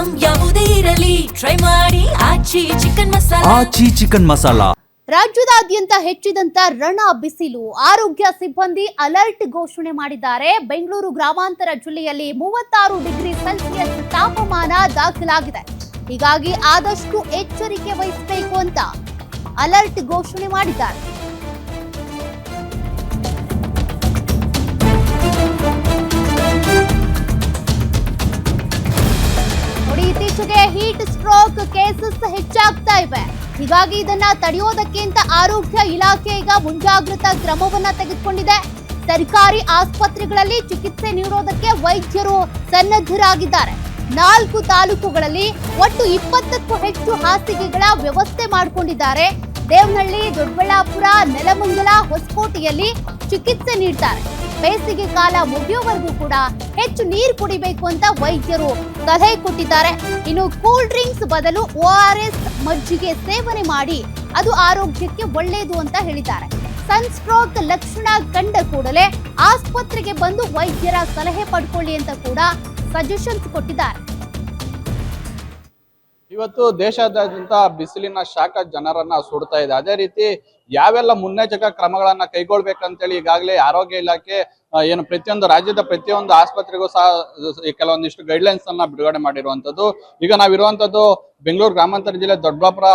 Item ಯಾವುದೇ ಇರಲಿ try ಮಾಡಿ ಆಚಿ ಚಿಕನ್ ಮಸಾಲಾ. ರಾಜ್ಯದಾದ್ಯಂತ ಹೆಚ್ಚಿದಂತ ರಣ ಬಿಸಿಲು, ಆರೋಗ್ಯ ಸಿಬ್ಬಂದಿ ಅಲರ್ಟ್ ಘೋಷಣೆ ಮಾಡಿದ್ದಾರೆ. ಬೆಂಗಳೂರು ಗ್ರಾಮಾಂತರ ಜಿಲ್ಲೆಯಲ್ಲಿ 36 ಡಿಗ್ರಿ ಸೆಲ್ಸಿಯಸ್ ತಾಪಮಾನ ದಾಖಲಾಗಿದೆ. ಹೀಗಾಗಿ ಆದಷ್ಟು ಎಚ್ಚರಿಕೆ ವಹಿಸಬೇಕು ಅಂತ ಅಲರ್ಟ್ ಘೋಷಣೆ ಮಾಡಿದ್ದಾರೆ. ನೋಡಿ, ಇತ್ತೀಚೆಗೆ ಹೀಟ್ ಸ್ಟ್ರೋಕ್ ಕೇಸಸ್ ಹೆಚ್ಚಾಗ್ತಾ ಇವೆ. ಹೀಗಾಗಿ ಇದನ್ನ ತಡೆಯೋದಕ್ಕೆ ಅಂತ ಆರೋಗ್ಯ ಇಲಾಖೆ ಈಗ ಮುಂಜಾಗ್ರತಾ ಕ್ರಮವನ್ನ ತೆಗೆದುಕೊಂಡಿದೆ. ಸರ್ಕಾರಿ ಆಸ್ಪತ್ರೆಗಳಲ್ಲಿ ಚಿಕಿತ್ಸೆ ನೀಡೋದಕ್ಕೆ ವೈದ್ಯರು ಸನ್ನದ್ಧರಾಗಿದ್ದಾರೆ. 4 ತಾಲೂಕುಗಳಲ್ಲಿ ಒಟ್ಟು 20ಕ್ಕೂ ಹೆಚ್ಚು ಹಾಸಿಗೆಗಳ ವ್ಯವಸ್ಥೆ ಮಾಡಿಕೊಂಡಿದ್ದಾರೆ. ದೇವನಹಳ್ಳಿ, ದೊಡ್ಡಬಳ್ಳಾಪುರ, ನೆಲಮಂಗಲ, ಹೊಸಕೋಟೆಯಲ್ಲಿ ಚಿಕಿತ್ಸೆ ನೀಡ್ತಾರೆ. ಬೇಸಿಗೆ ಕಾಲ ಮುಗಿಯೋವರೆಗೂ ಕೂಡ ಹೆಚ್ಚು ನೀರು ಕುಡಿಬೇಕು ಅಂತ ವೈದ್ಯರು ಸಲಹೆ ಕೊಟ್ಟಿದ್ದಾರೆ. ಇನ್ನು ಕೂಲ್ ಡ್ರಿಂಕ್ಸ್ ಬದಲು ORS, ಮಜ್ಜಿಗೆ ಸೇವನೆ ಮಾಡಿ ಅದು ಆರೋಗ್ಯಕ್ಕೆ ಒಳ್ಳೆಯದು ಅಂತ ಹೇಳಿದ್ದಾರೆ. ಸನ್ ಸ್ಟ್ರೋಕ್ ಲಕ್ಷಣ ಕಂಡ ಕೂಡಲೇ ಆಸ್ಪತ್ರೆಗೆ ಬಂದು ವೈದ್ಯರ ಸಲಹೆ ಪಡ್ಕೊಳ್ಳಿ ಅಂತ ಕೂಡ ಸಜೆಷನ್ಸ್ ಕೊಟ್ಟಿದ್ದಾರೆ. ಇವತ್ತು ದೇಶಾದ್ಯಂತ ಬಿಸಿಲಿನ ಶಾಖ ಜನರನ್ನ ಸುಡ್ತಾ ಇದೆ. ಅದೇ ರೀತಿ ಯಾವೆಲ್ಲ ಮುನ್ನೆಚ್ಚರಿಕಾ ಕ್ರಮಗಳನ್ನ ಕೈಗೊಳ್ಬೇಕಂತೇಳಿ ಈಗಾಗಲೇ ಆರೋಗ್ಯ ಇಲಾಖೆ ಪ್ರತಿಯೊಂದು ರಾಜ್ಯದ ಪ್ರತಿಯೊಂದು ಆಸ್ಪತ್ರೆಗೂ ಸಹ ಕೆಲವೊಂದಿಷ್ಟು ಗೈಡ್ಲೈನ್ಸ್ ಅನ್ನ ಬಿಡುಗಡೆ ಮಾಡಿರುವಂತದ್ದು. ಈಗ ನಾವಿರುವಂತದ್ದು ಬೆಂಗಳೂರು ಗ್ರಾಮಾಂತರ ಜಿಲ್ಲೆ ದೊಡ್ಡಬಳ್ಳಾಪುರ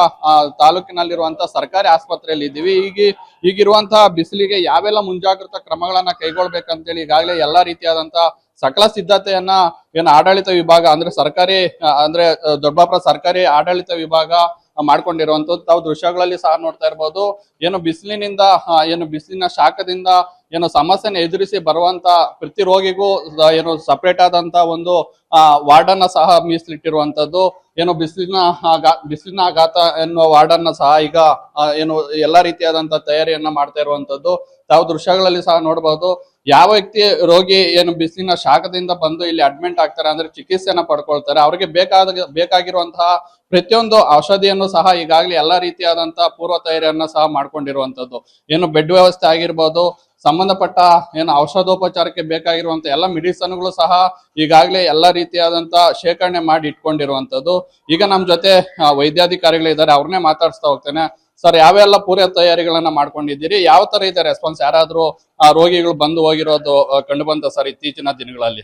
ತಾಲೂಕಿನಲ್ಲಿರುವಂತಹ ಸರ್ಕಾರಿ ಆಸ್ಪತ್ರೆಯಲ್ಲಿ ಇದ್ದೀವಿ. ಈಗಿರುವಂತಹ ಬಿಸಿಲಿಗೆ ಯಾವೆಲ್ಲ ಮುಂಜಾಗ್ರತಾ ಕ್ರಮಗಳನ್ನ ಕೈಗೊಳ್ಬೇಕಂತೇಳಿ ಈಗಾಗಲೇ ಎಲ್ಲಾ ರೀತಿಯಾದಂತಹ ಸಕಲ ಸಿದ್ಧತೆಯನ್ನ ಆಡಳಿತ ವಿಭಾಗ ದೊಡ್ಡಬಳ್ಳಾಪುರ ಸರ್ಕಾರಿ ಆಡಳಿತ ವಿಭಾಗ ಮಾಡ್ಕೊಂಡಿರುವಂತದ್ದು ತಾವು ದೃಶ್ಯಗಳಲ್ಲಿ ಸಹ ನೋಡ್ತಾ ಇರ್ಬೋದು. ಬಿಸಿಲಿನ ಶಾಖದಿಂದ ಸಮಸ್ಯೆನ ಎದುರಿಸಿ ಬರುವಂತ ಪ್ರತಿ ರೋಗಿಗೂ ಸಪರೇಟ್ ಆದಂತ ಒಂದು ವಾರ್ಡ್ ಅನ್ನ ಸಹ ಮೀಸಲಿಟ್ಟಿರುವಂತದ್ದು. ಬಿಸಿಲಿನ ಆಘಾತ ಎನ್ನುವ ವಾರ್ಡ್ ಅನ್ನ ಸಹ ಈಗ ಎಲ್ಲಾ ರೀತಿಯಾದಂತ ತಯಾರಿಯನ್ನ ಮಾಡ್ತಾ ಇರುವಂತದ್ದು ತಾವು ದೃಶ್ಯಗಳಲ್ಲಿ ಸಹ ನೋಡಬಹುದು. ಯಾವ ವ್ಯಕ್ತಿ ರೋಗಿ ಬಿಸಿಲಿನ ಶಾಖದಿಂದ ಬಂದು ಇಲ್ಲಿ ಅಡ್ಮಿಟ್ ಆಗ್ತಾರೆ ಅಂದ್ರೆ ಚಿಕಿತ್ಸೆಯನ್ನ ಪಡ್ಕೊಳ್ತಾರೆ, ಅವ್ರಿಗೆ ಬೇಕಾಗಿರುವಂತಹ ಪ್ರತಿಯೊಂದು ಔಷಧಿಯನ್ನು ಸಹ ಈಗಾಗಲೇ ಎಲ್ಲಾ ರೀತಿಯಾದಂತಹ ಪೂರ್ವ ತಯಾರಿಯನ್ನ ಸಹ ಮಾಡ್ಕೊಂಡಿರುವಂತದ್ದು. ಬೆಡ್ ವ್ಯವಸ್ಥೆ ಆಗಿರ್ಬೋದು, ಸಂಬಂಧಪಟ್ಟ ಔಷಧೋಪಚಾರಕ್ಕೆ ಬೇಕಾಗಿರುವಂತ ಎಲ್ಲ ಮೆಡಿಸನ್ಗಳು ಸಹ ಈಗಾಗಲೇ ಎಲ್ಲಾ ರೀತಿಯಾದಂತ ಶೇಖರಣೆ ಮಾಡಿ ಇಟ್ಕೊಂಡಿರುವಂತದ್ದು. ಈಗ ನಮ್ ಜೊತೆ ವೈದ್ಯಾಧಿಕಾರಿಗಳಿದ್ದಾರೆ, ಅವ್ರನ್ನೇ ಮಾತಾಡಿಸ್ತಾ ಹೋಗ್ತೇನೆ. ಸರ್, ಯಾವೆಲ್ಲ ಪೂರ್ವ ತಯಾರಿಗಳನ್ನ ಮಾಡ್ಕೊಂಡಿದ್ದೀರಿ? ಯಾವ ತರ ಇದೆ ರೆಸ್ಪಾನ್ಸ್? ಯಾರಾದ್ರೂ ರೋಗಿಗಳು ಬಂದು ಹೋಗಿರೋದು ಕಂಡು ಬಂತ ಸರ್ ಇತ್ತೀಚಿನ ದಿನಗಳಲ್ಲಿ?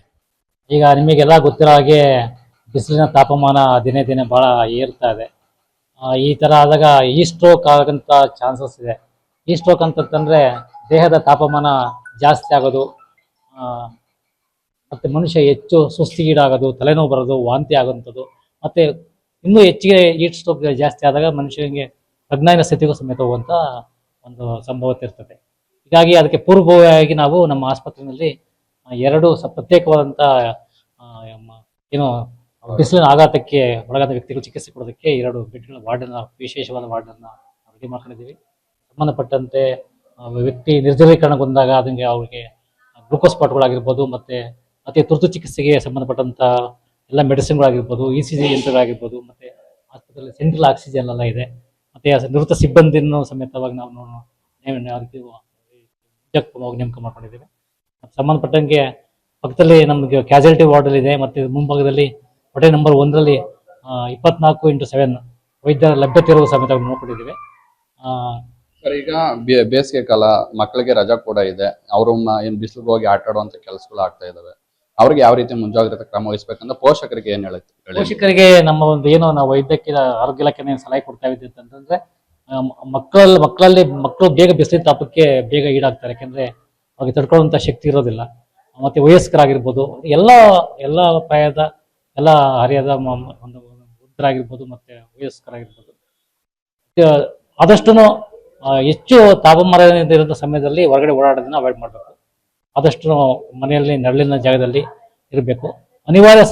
ಈಗ ನಿಮಗೆಲ್ಲ ಗೊತ್ತಿರೋ ಹಾಗೆ ಬಿಸಿಲಿನ ತಾಪಮಾನ ದಿನೇ ದಿನೇ ಬಹಳ ಏರ್ತಾ ಇದೆ. ಈ ತರ ಆದಾಗ ಈ ಸ್ಟ್ರೋಕ್ ಆಗಂತ ಚಾನ್ಸಸ್ ಇದೆ. ಈ ಸ್ಟ್ರೋಕ್ ಅಂತಂದ್ರೆ ದೇಹದ ತಾಪಮಾನ ಜಾಸ್ತಿ ಆಗೋದು, ಮತ್ತೆ ಮನುಷ್ಯ ಹೆಚ್ಚು ಸುಸ್ತಿಗೀಡಾಗೋದು, ತಲೆನೋವು ಬರೋದು, ವಾಂತಿ ಆಗುವಂಥದ್ದು, ಮತ್ತೆ ಇನ್ನೂ ಹೆಚ್ಚಿಗೆ ಹೀಟ್ ಸ್ಟ್ರೋಕ್ ಜಾಸ್ತಿ ಆದಾಗ ಮನುಷ್ಯನಿಗೆ ಪ್ರಜ್ಞಾನ ಸ್ಥಿತಿಗೂ ಸಮೇತ ಹೋಗುವಂತ ಒಂದು ಸಂಭವತೆ ಇರ್ತದೆ. ಹೀಗಾಗಿ ಅದಕ್ಕೆ ಪೂರ್ವಭಾವಿಯಾಗಿ ನಾವು ನಮ್ಮ ಆಸ್ಪತ್ರೆಯಲ್ಲಿ 2 ಪ್ರತ್ಯೇಕವಾದಂಥ ಬಿಸಿಲಿನ ಆಘಾತಕ್ಕೆ ಒಳಗಾದ ವ್ಯಕ್ತಿಗಳು ಚಿಕಿತ್ಸೆ ಕೊಡೋದಕ್ಕೆ 2 ಬೆಡ್ಗಳ ವಾರ್ಡನ್ನ, ವಿಶೇಷವಾದ ವಾರ್ಡನ್ನ ರೆಡಿ ಮಾಡ್ಕೊಂಡಿದ್ದೀವಿ. ಸಂಬಂಧಪಟ್ಟಂತೆ ವ್ಯಕ್ತಿ ನಿರ್ಜಲೀಕರಣಗೊಂಡಾಗ ಅವ್ರಿಗೆ ಗ್ಲೂಕೋಸ್ ಪಾಟ್ಗಳಾಗಿರ್ಬೋದು, ಮತ್ತೆ ಅತಿ ತುರ್ತು ಚಿಕಿತ್ಸೆಗೆ ಸಂಬಂಧಪಟ್ಟಂತ ಎಲ್ಲ ಮೆಡಿಸಿನ್ಗಳಾಗಿರ್ಬೋದು, ECG ಯಂತ್ರಗಳಾಗಿರ್ಬೋದು, ಮತ್ತೆ ಆಸ್ಪತ್ರೆಯಲ್ಲಿ ಸೆಂಟ್ರಲ್ ಆಕ್ಸಿಜನ್ ಎಲ್ಲ ಇದೆ. ಮತ್ತೆ ನಿವೃತ್ತ ಸಿಬ್ಬಂದಿಯನ್ನು ಸಮೇತವಾಗಿ ನಾವು ನೇಮಕ ಮಾಡ್ಕೊಂಡಿದ್ದೇವೆ. ಸಂಬಂಧಪಟ್ಟಂಗೆ ಪಕ್ಕದಲ್ಲಿ ನಮಗೆ ಕ್ಯಾಜುಯಾಲಿಟಿ ವಾರ್ಡ್ ಇದೆ, ಮತ್ತೆ ಮುಂಭಾಗದಲ್ಲಿ ಹೊಟೆ ನಂಬರ್ 1ರಲ್ಲಿ 24x7 ವೈದ್ಯರ ಲಭ್ಯತೆ ಇರುವ ಸಮೇತ ನೋಡ್ಕೊಂಡಿದ್ದೇವೆ. ಸರ್, ಈಗ ಬೇಸಿಗೆ ಕಾಲ, ಮಕ್ಕಳಿಗೆ ರಜಾ ಕೂಡ ಇದೆ. ಅವರು ಬಿಸಿಲಿಗೆ ಹೋಗಿ ಆಟ ಆಡುವಂತ ಕೆಲಸಗಳು ಆಗ್ತಾ ಇದಾವೆ. ಅವ್ರಿಗೆ ಯಾವ ರೀತಿ ಮುಂಜಾಗ್ರತಾ ಕ್ರಮ ವಹಿಸಬೇಕಂದ್ರೆ ಪೋಷಕರಿಗೆ ಏನ್ ಹೇಳುತ್ತೆ? ಪೋಷಕರಿಗೆ ನಮ್ಮ ಒಂದು ನಾವು ವೈದ್ಯಕೀಯ ಆರೋಗ್ಯ ಇಲಾಖೆ ಸಲಹೆ ಕೊಡ್ತಾ ಇದ್ದೀವಿ ಅಂತಂದ್ರೆ, ಮಕ್ಕಳು ಬೇಗ ಬಿಸಿಲಿನ ತಾಪಕ್ಕೆ ಬೇಗ ಈಡಾಗ್ತಾರೆ. ಯಾಕೆಂದ್ರೆ ಅವ್ರಿಗೆ ತಡ್ಕೊಳ್ಳುವಂತ ಶಕ್ತಿ ಇರೋದಿಲ್ಲ. ಮತ್ತೆ ವಯಸ್ಕರಾಗಿರ್ಬೋದು, ಎಲ್ಲ ಪ್ರಾಯದ, ಎಲ್ಲ ಹರಿಯದ ಒಂದು ವೃದ್ಧರಾಗಿರ್ಬೋದು, ಮತ್ತೆ ವಯಸ್ಕರಾಗಿರ್ಬೋದು, ಆದಷ್ಟು ಹೆಚ್ಚು ತಾಪಮಾನ ಇರೋ ಸಮಯದಲ್ಲಿ ಹೊರಗಡೆ ಓಡಾಡೋದನ್ನ ಅವಾಯ್ಡ್ ಮಾಡಬೇಕು. ಆದಷ್ಟು ಮನೆಯಲ್ಲಿ ನೆರಳಿನ ಜಾಗದಲ್ಲಿ ಇರಬೇಕು. ಅನಿವಾರ್ಯ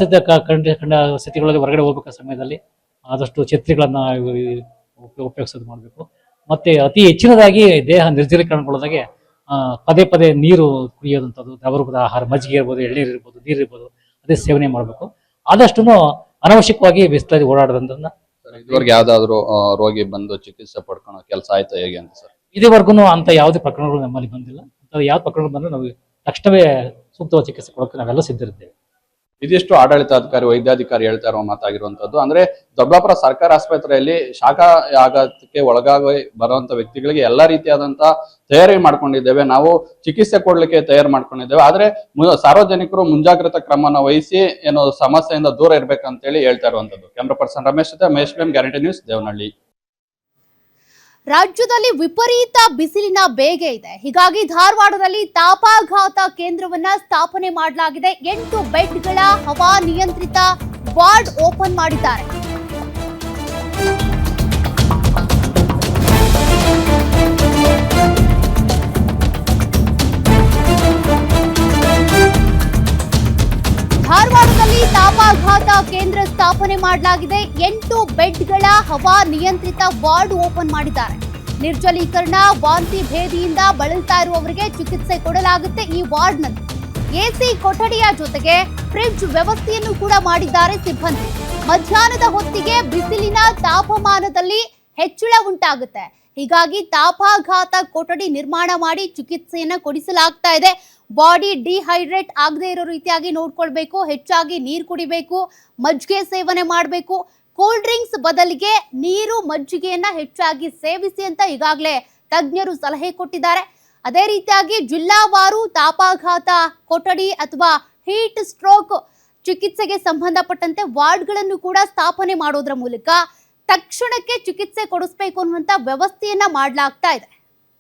ಸ್ಥಿತಿಗಳಲ್ಲಿ ಹೊರಗಡೆ ಹೋಗ್ಬೇಕಾದ ಸಮಯದಲ್ಲಿ ಆದಷ್ಟು ಛತ್ರಿಗಳನ್ನ ಉಪಯೋಗಿಸೋದು ಮಾಡಬೇಕು. ಮತ್ತೆ ಅತಿ ಹೆಚ್ಚಿನದಾಗಿ ದೇಹ ನಿರ್ಜಲೀಕರಣಗೊಳ್ಳೋದಾಗೆ ಪದೇ ಪದೇ ನೀರು ಕುಡಿಯೋದಂಥದ್ದು, ದ್ರವರೂಪದ ಆಹಾರ, ಮಜ್ಜಿಗೆ ಇರ್ಬೋದು, ಎಳ್ನೀರು ಇರ್ಬೋದು, ನೀರು ಇರ್ಬೋದು, ಅದೇ ಸೇವನೆ ಮಾಡಬೇಕು. ಆದಷ್ಟು ಅನವಶ್ಯಕವಾಗಿ ಬಿಸಿಲಲ್ಲಿ ಓಡಾಡೋದನ್ನ. ಇದುವರೆಗೆ ಯಾವ್ದಾದ್ರು ರೋಗಿ ಬಂದು ಚಿಕಿತ್ಸೆ ಪಡ್ಕೊಳ್ಳೋ ಕೆಲಸ ಆಯ್ತಾ ಹೇಗೆ ಅಂತ ಸರ್? ಇದುವರೆಗೂ ಅಂತ ಯಾವುದೇ ಪ್ರಕರಣಗಳು ನಮ್ಮಲ್ಲಿ ಬಂದಿಲ್ಲ. ಯಾವ ಪ್ರಕರಣಗಳು ಬಂದ್ರೆ ನಾವು ತಕ್ಷಣವೇ ಸೂಕ್ತವಾದ ಚಿಕಿತ್ಸೆ ಕೊಡೋಕೆ ನಾವೆಲ್ಲ ಸಿದ್ಧರಿದ್ದೇವೆ. ಇದಿಷ್ಟು ಆಡಳಿತಾಧಿಕಾರಿ ವೈದ್ಯಾಧಿಕಾರಿ ಹೇಳ್ತಾ ಇರೋ ಮಾತಾಗಿರುವಂತದ್ದು. ಅಂದ್ರೆ ದೊಡ್ಡಬಳ್ಳಾಪುರ ಸರ್ಕಾರಿ ಆಸ್ಪತ್ರೆಯಲ್ಲಿ ಶಾಖಾ ಆಘಾತಕ್ಕೆ ಒಳಗಾಗಿ ಬರುವಂತ ವ್ಯಕ್ತಿಗಳಿಗೆ ಎಲ್ಲಾ ರೀತಿಯಾದಂತ ತಯಾರಿ ಮಾಡ್ಕೊಂಡಿದ್ದೇವೆ, ನಾವು ಚಿಕಿತ್ಸೆ ಕೊಡ್ಲಿಕ್ಕೆ ತಯಾರು ಮಾಡ್ಕೊಂಡಿದ್ದೇವೆ. ಆದ್ರೆ ಸಾರ್ವಜನಿಕರು ಮುಂಜಾಗ್ರತಾ ಕ್ರಮನ ವಹಿಸಿ ಏನೋ ಸಮಸ್ಯೆಯಿಂದ ದೂರ ಇರ್ಬೇಕಂತೇಳಿ ಹೇಳ್ತಾ ಇರುವಂತದ್ದು. ಕ್ಯಾಮ್ರಾ ಪರ್ಸನ್ ರಮೇಶ್ ಜೊತೆ Mahesh beam, guarantee news, Devanahalli. ರಾಜ್ಯದಲ್ಲಿ ವಿಪರೀತ ಬಿಸಿಲಿನ ಬೇಗೆ ಇದೆ. ಹೀಗಾಗಿ ಧಾರವಾಡದಲ್ಲಿ ತಾಪಾಘಾತ ಕೇಂದ್ರವನ್ನ ಸ್ಥಾಪನೆ ಮಾಡಲಾಗಿದೆ. 8 ಬೆಡ್ಗಳ ಹವಾನಿಯಂತ್ರಿತ ವಾರ್ಡ್ ಓಪನ್ ಮಾಡಿದ್ದಾರೆ. ಧಾರವಾಡದಲ್ಲಿ ತಾಪಾಘಾತ ಕೇಂದ್ರ ಸ್ಥಾಪನೆ ಮಾಡಲಾಗಿದೆ. 8 ಬೆಡ್ಗಳ ಹವಾ ನಿಯಂತ್ರಿತ ವಾರ್ಡ್ ಓಪನ್ ಮಾಡಿದ್ದಾರೆ. ನಿರ್ಜಲೀಕರಣ, ವಾಂತಿ ಭೇದಿಯಿಂದ ಬಳಲ್ತಾ ಇರುವವರಿಗೆ ಚಿಕಿತ್ಸೆ ಕೊಡಲಾಗುತ್ತೆ. ಈ ವಾರ್ಡ್ನಲ್ಲಿ ಎಸಿ ಕೊಠಡಿಯ ಜೊತೆಗೆ ಫ್ರಿಡ್ಜ್ ವ್ಯವಸ್ಥೆಯನ್ನು ಕೂಡ ಮಾಡಿದ್ದಾರೆ ಸಿಬ್ಬಂದಿ. ಮಧ್ಯಾಹ್ನದ ಹೊತ್ತಿಗೆ ಬಿಸಿಲಿನ ತಾಪಮಾನದಲ್ಲಿ ಹೆಚ್ಚಳ ಉಂಟಾಗುತ್ತೆ. ಹೀಗಾಗಿ ತಾಪಾಘಾತ ಕೊಠಡಿ ನಿರ್ಮಾಣ ಮಾಡಿ ಚಿಕಿತ್ಸೆಯನ್ನ ಕೊಡಿಸಲಾಗ್ತಾ ಇದೆ. ಬಾಡಿ ಡಿಹೈಡ್ರೇಟ್ ಆಗದೆ ಇರೋ ರೀತಿಯಾಗಿ ನೋಡ್ಕೊಳ್ಬೇಕು, ಹೆಚ್ಚಾಗಿ ನೀರು ಕುಡಿಬೇಕು, ಮಜ್ಜಿಗೆ ಸೇವನೆ ಮಾಡಬೇಕು. ಕೂಲ್ ಡ್ರಿಂಕ್ಸ್ ಬದಲಿಗೆ ನೀರು ಮಜ್ಜಿಗೆಯನ್ನ ಹೆಚ್ಚಾಗಿ ಸೇವಿಸಿ ಅಂತ ಈಗಾಗಲೇ ತಜ್ಞರು ಸಲಹೆ ಕೊಟ್ಟಿದ್ದಾರೆ. ಅದೇ ರೀತಿಯಾಗಿ ಜಿಲ್ಲಾವಾರು ತಾಪಾಘಾತ ಕೊಠಡಿ ಅಥವಾ ಹೀಟ್ ಸ್ಟ್ರೋಕ್ ಚಿಕಿತ್ಸೆಗೆ ಸಂಬಂಧಪಟ್ಟಂತೆ ವಾರ್ಡ್ಗಳನ್ನು ಕೂಡ ಸ್ಥಾಪನೆ ಮಾಡೋದ್ರ ಮೂಲಕ ತಕ್ಷಣಕ್ಕೆ ಚಿಕಿತ್ಸೆ ಕೊಡಿಸಬೇಕು ಅನ್ನುವಂತ ವ್ಯವಸ್ಥೆಯನ್ನ ಮಾಡಲಾಗ್ತಾ ಇದೆ.